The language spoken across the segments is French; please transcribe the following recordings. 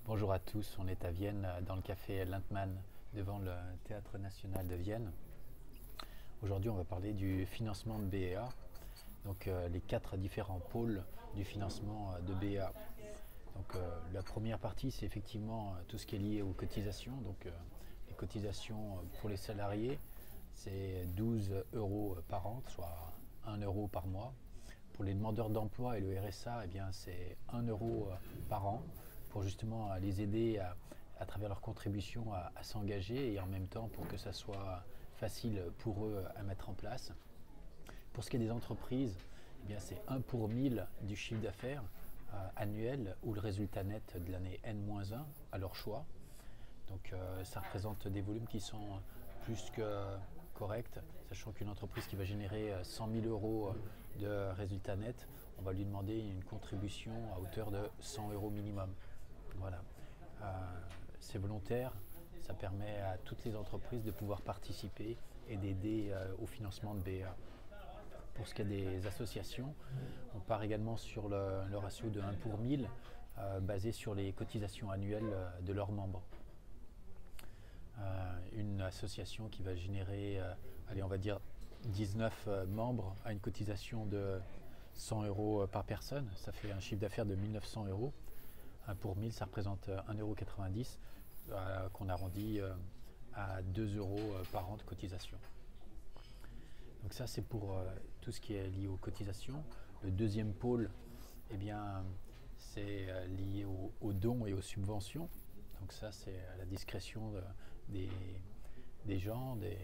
Bonjour à tous, on est à Vienne dans le café Lindman devant le Théâtre National de Vienne. Aujourd'hui on va parler du financement de BEA, donc les quatre différents pôles du financement de BEA. Donc la première partie c'est effectivement tout ce qui est lié aux cotisations, donc les cotisations pour les salariés c'est 12 euros par an, soit 1 euro par mois. Pour les demandeurs d'emploi et le RSA, eh bien, c'est 1 euro par an pour justement les aider à travers leur contribution à s'engager et en même temps pour que ça soit facile pour eux à mettre en place. Pour ce qui est des entreprises, eh bien, c'est 1 pour 1000 du chiffre d'affaires annuel ou le résultat net de l'année N-1 à leur choix. Donc ça représente des volumes qui sont plus que corrects, sachant qu'une entreprise qui va générer 100 000 euros de résultat net, on va lui demander une contribution à hauteur de 100 euros minimum. Voilà. C'est volontaire, ça permet à toutes les entreprises de pouvoir participer et d'aider au financement de BEA. Pour ce qui est des associations, on part également sur le ratio de 1 pour 1000, basé sur les cotisations annuelles de leurs membres. Une association qui va générer, allez, on va dire 19 membres à une cotisation de 100 euros par personne, ça fait un chiffre d'affaires de 1900 euros. 1 pour 1000, ça représente 1,90 € qu'on arrondit à 2 euros par an de cotisation. Donc ça c'est pour tout ce qui est lié aux cotisations. Le deuxième pôle, eh bien, c'est lié aux dons et aux subventions. Donc ça c'est à la discrétion des gens, des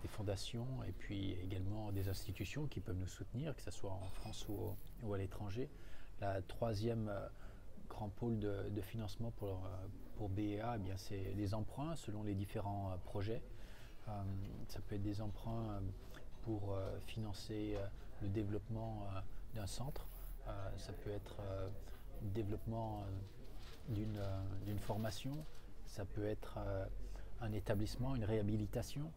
fondations et puis également des institutions qui peuvent nous soutenir, que ce soit en France ou à l'étranger. La troisième grand pôle de financement pour BEA, eh bien, c'est les emprunts selon les différents projets. Ça peut être des emprunts pour financer le développement d'un centre. Ça peut être le développement d'une formation. Ça peut être un établissement, une réhabilitation.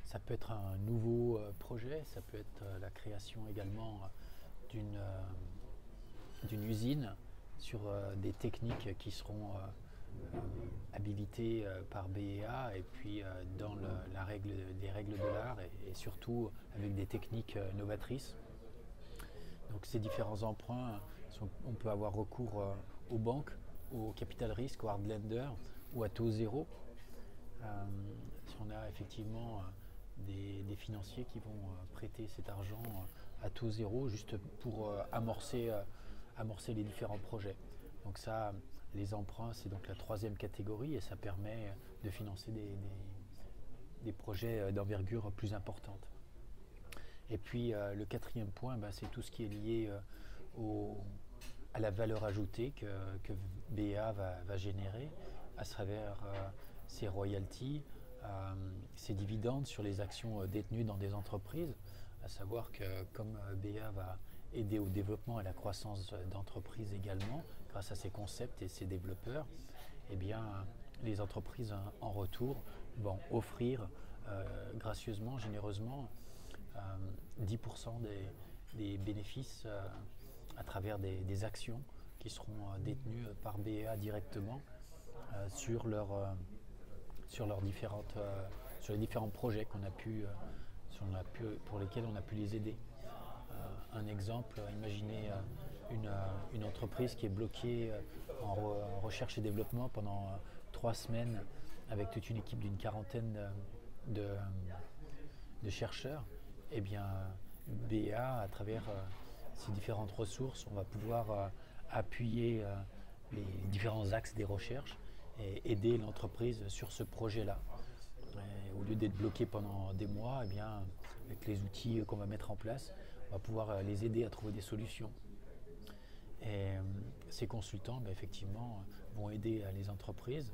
Ça peut être un nouveau projet. Ça peut être la création également d'une usine sur des techniques qui seront habilitées par BEA et puis dans les règles de l'art et surtout avec des techniques novatrices. Donc ces différents emprunts, on peut avoir recours aux banques, au capital risque, au hard lender ou à taux zéro. Si on a effectivement des financiers qui vont prêter cet argent à taux zéro juste pour amorcer les différents projets. Donc ça, les emprunts, c'est donc la troisième catégorie et ça permet de financer des projets d'envergure plus importante. Et puis le quatrième point, c'est tout ce qui est lié à la valeur ajoutée que BEA va générer à travers ses royalties, ses dividendes sur les actions détenues dans des entreprises. À savoir que comme BEA va aider au développement et à la croissance d'entreprises également, grâce à ses concepts et ses développeurs, eh bien, les entreprises en retour vont offrir gracieusement, généreusement, 10% des bénéfices à travers des actions qui seront détenues par BEA directement sur les différents projets pour lesquels on a pu les aider. Un exemple, imaginez une entreprise qui est bloquée en recherche et développement pendant 3 semaines avec toute une équipe d'une quarantaine de chercheurs. Eh bien, BEA, à travers ces différentes ressources, on va pouvoir appuyer les différents axes des recherches et aider l'entreprise sur ce projet-là. Au lieu d'être bloqué pendant des mois, eh bien, avec les outils qu'on va mettre en place, on va pouvoir les aider à trouver des solutions. Et ces consultants, effectivement, vont aider les entreprises.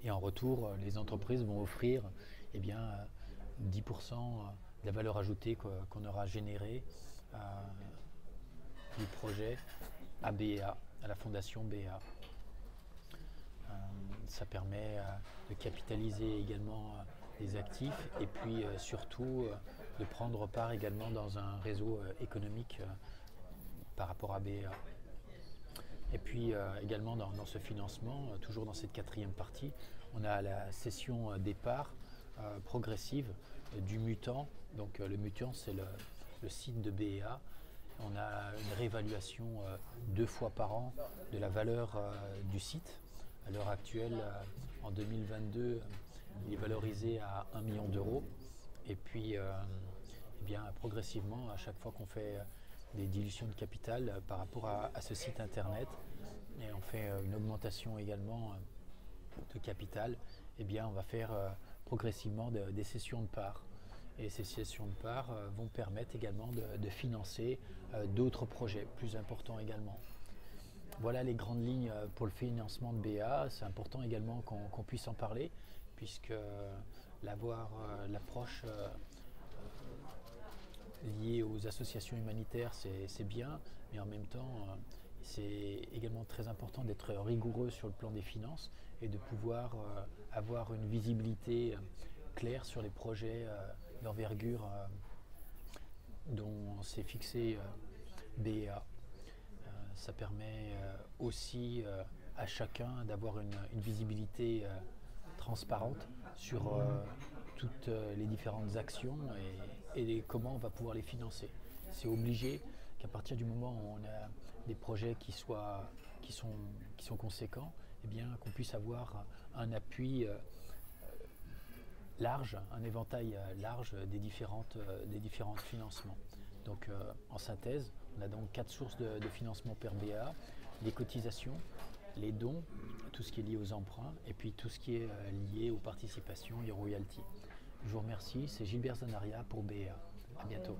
Et en retour, les entreprises vont offrir 10% de la valeur ajoutée qu'on aura générée du projet à BEA, à la fondation BEA. Ça permet de capitaliser également les actifs et puis surtout de prendre part également dans un réseau économique par rapport à BEA. Et puis également dans ce financement, toujours dans cette quatrième partie, on a la session départ progressive du mutant. Donc le mutant, c'est le site de BEA. On a une réévaluation 2 fois par an de la valeur du site. À l'heure actuelle, en 2022, il est valorisé à 1 million d'euros. Et puis, eh bien, progressivement, à chaque fois qu'on fait des dilutions de capital par rapport à ce site internet, et on fait une augmentation également de capital, eh bien, on va faire progressivement des cessions de parts. Et ces cessions de parts vont permettre également de financer d'autres projets plus importants également. Voilà les grandes lignes pour le financement de BA. C'est important également qu'on puisse en parler, puisque l'approche liée aux associations humanitaires, c'est bien, mais en même temps, c'est également très important d'être rigoureux sur le plan des finances et de pouvoir avoir une visibilité claire sur les projets d'envergure dont s'est fixé BEA. Ça permet aussi à chacun d'avoir une visibilité transparente sur toutes les différentes actions et comment on va pouvoir les financer. C'est obligé qu'à partir du moment où on a des projets qui sont conséquents, eh bien, qu'on puisse avoir un appui large, un éventail large des différents financements. Donc en synthèse, on a donc 4 sources de financement per BA, les cotisations, les dons, tout ce qui est lié aux emprunts, et puis tout ce qui est lié aux participations et aux royalties. Je vous remercie, c'est Gilbert Zanaria pour BA. À bientôt.